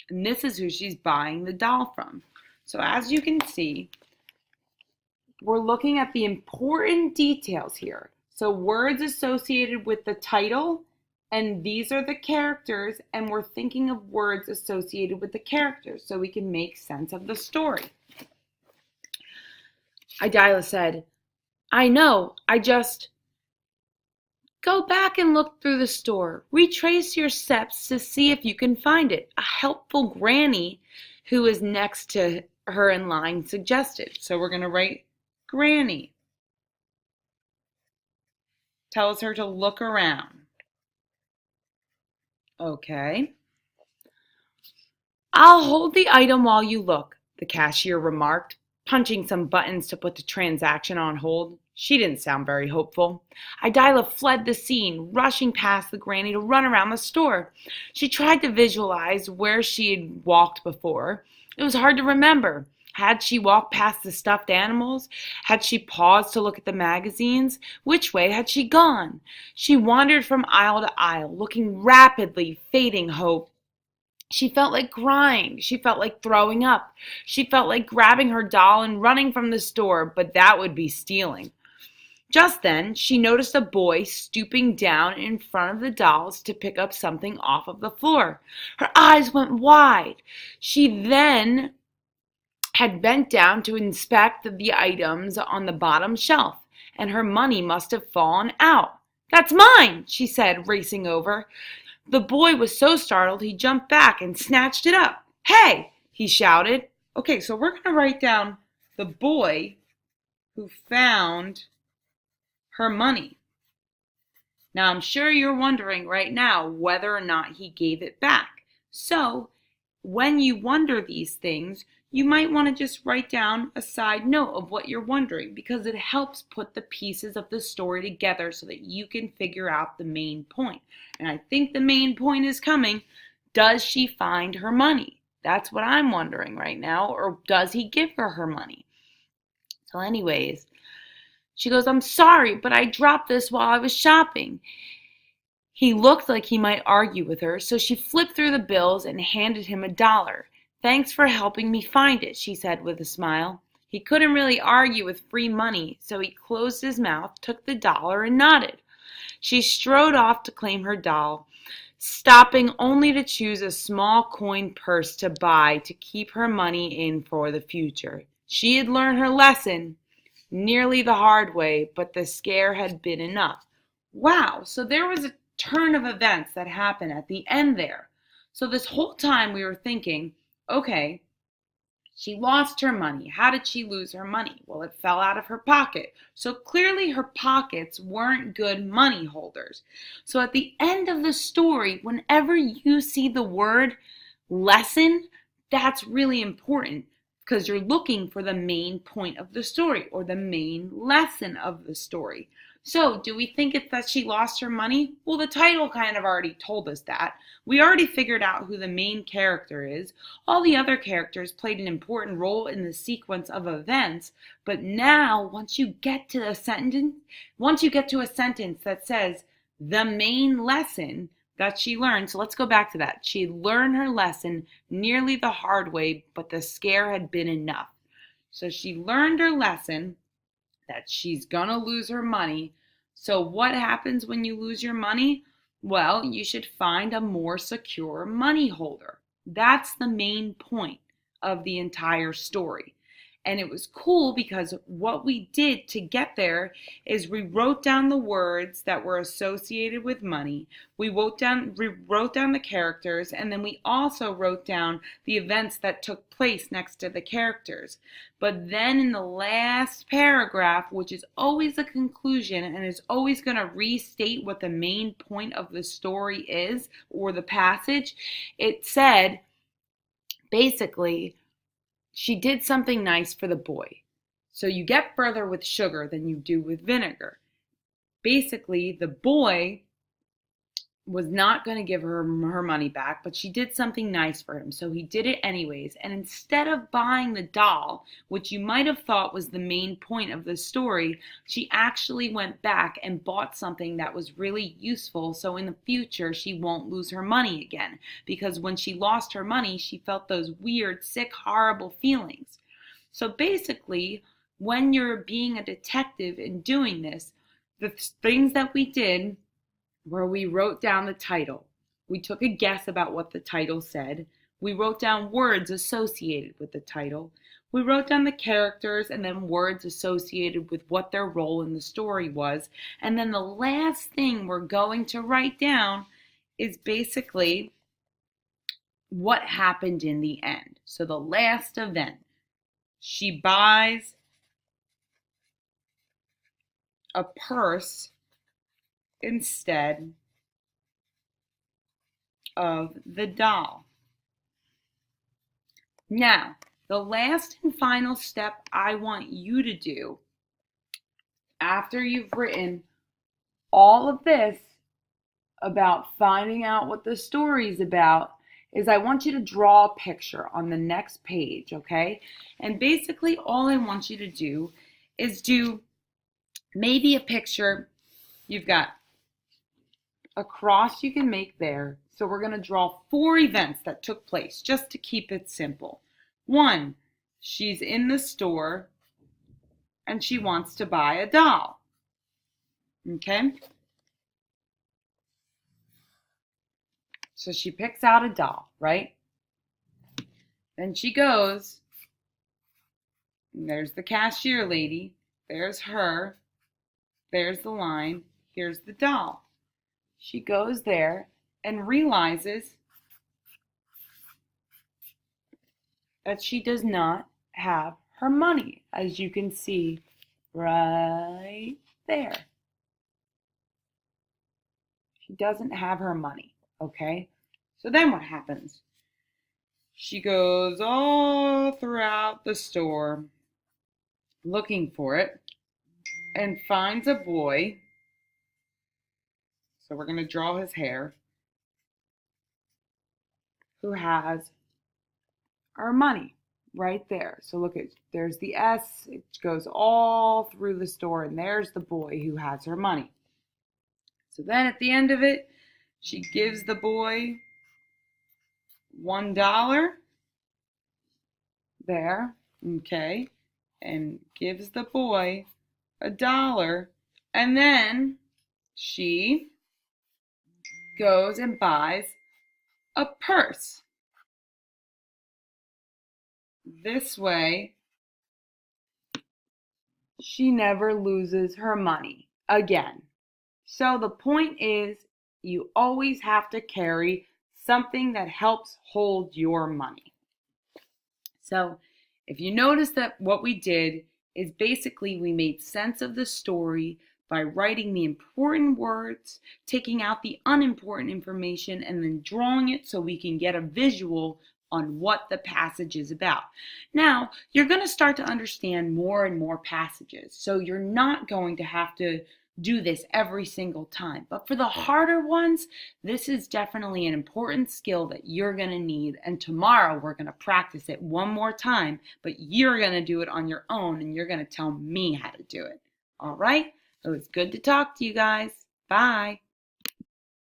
And this is who she's buying the doll from. So as you can see, we're looking at the important details here. So words associated with the title, and these are the characters, and we're thinking of words associated with the characters so we can make sense of the story. Idylla said, I know, I just... Go back and look through the store. Retrace your steps to see if you can find it. A helpful granny who is next to her in line suggested. So we're going to write Granny. Tells her to look around. Okay. I'll hold the item while you look, the cashier remarked, punching some buttons to put the transaction on hold. She didn't sound very hopeful. Idylla fled the scene, rushing past the granny to run around the store. She tried to visualize where she had walked before. It was hard to remember. Had she walked past the stuffed animals? Had she paused to look at the magazines? Which way had she gone? She wandered from aisle to aisle, looking rapidly, fading hope. She felt like crying. She felt like throwing up. She felt like grabbing her doll and running from the store, but that would be stealing. Just then, she noticed a boy stooping down in front of the dolls to pick up something off of the floor. Her eyes went wide. She then had bent down to inspect the items on the bottom shelf, and her money must have fallen out. That's mine, she said, racing over. The boy was so startled he jumped back and snatched it up. Hey, he shouted. Okay, so we're going to write down the boy who found her money. Now, I'm sure you're wondering right now whether or not he gave it back. So, when you wonder these things, you might want to just write down a side note of what you're wondering because it helps put the pieces of the story together so that you can figure out the main point. And I think the main point is coming. Does she find her money? That's what I'm wondering right now. Or does he give her money? So anyways, she goes, I'm sorry, but I dropped this while I was shopping. He looked like he might argue with her, so she flipped through the bills and handed him $1. Thanks for helping me find it, she said with a smile. He couldn't really argue with free money, so he closed his mouth, took the dollar, and nodded. She strode off to claim her doll, stopping only to choose a small coin purse to buy to keep her money in for the future. She had learned her lesson, nearly the hard way, but the scare had been enough. Wow, so there was a turn of events that happened at the end there. So this whole time we were thinking, okay, she lost her money. How did she lose her money? Well, it fell out of her pocket. So clearly her pockets weren't good money holders. So at the end of the story, whenever you see the word lesson, that's really important because you're looking for the main point of the story or the main lesson of the story. So, do we think it's that she lost her money? Well, the title kind of already told us that. We already figured out who the main character is. All the other characters played an important role in the sequence of events, but now once you get to a sentence that says the main lesson that she learned, so let's go back to that. She learned her lesson nearly the hard way, but the scare had been enough. So she learned her lesson that she's gonna lose her money. So what happens when you lose your money? Well, you should find a more secure money holder. That's the main point of the entire story. And it was cool because what we did to get there is we wrote down the words that were associated with money. We wrote down the characters, and then we also wrote down the events that took place next to the characters. But then in the last paragraph, which is always a conclusion and is always going to restate what the main point of the story is or the passage, it said basically, she did something nice for the boy. So you get further with sugar than you do with vinegar. Basically, the boy was not going to give her money back, but she did something nice for him. So he did it anyways. And instead of buying the doll, which you might have thought was the main point of the story, she actually went back and bought something that was really useful. So in the future, she won't lose her money again. Because when she lost her money, she felt those weird, sick, horrible feelings. So basically, when you're being a detective and doing this, the things that we did where we wrote down the title. We took a guess about what the title said. We wrote down words associated with the title. We wrote down the characters and then words associated with what their role in the story was. And then the last thing we're going to write down is basically what happened in the end. So the last event. She buys a purse instead of the doll. Now, the last and final step I want you to do after you've written all of this about finding out what the story's about is I want you to draw a picture on the next page, okay? And basically all I want you to do is do maybe a picture. You've got a cross you can make there. So we're going to draw 4 events that took place just to keep it simple. 1, she's in the store and she wants to buy a doll. Okay? So she picks out a doll, right? Then she goes, and there's the cashier lady, there's her, there's the line, here's the doll. She goes there and realizes that she does not have her money, as you can see right there. She doesn't have her money, okay? So then what happens? She goes all throughout the store looking for it and finds a boy. So we're going to draw his hair, who has our money right there. So look, there's the S. It goes all through the store, and there's the boy who has her money. So then at the end of it, she gives the boy $1 there, okay, and gives the boy $1, and then she goes and buys a purse. This way, she never loses her money again. So the point is, you always have to carry something that helps hold your money. So if you notice that what we did is basically we made sense of the story by writing the important words, taking out the unimportant information, and then drawing it so we can get a visual on what the passage is about. Now, you're going to start to understand more and more passages, so you're not going to have to do this every single time. But for the harder ones, this is definitely an important skill that you're going to need. And tomorrow we're going to practice it one more time, but you're going to do it on your own and you're going to tell me how to do it. All right? It was good to talk to you guys. Bye.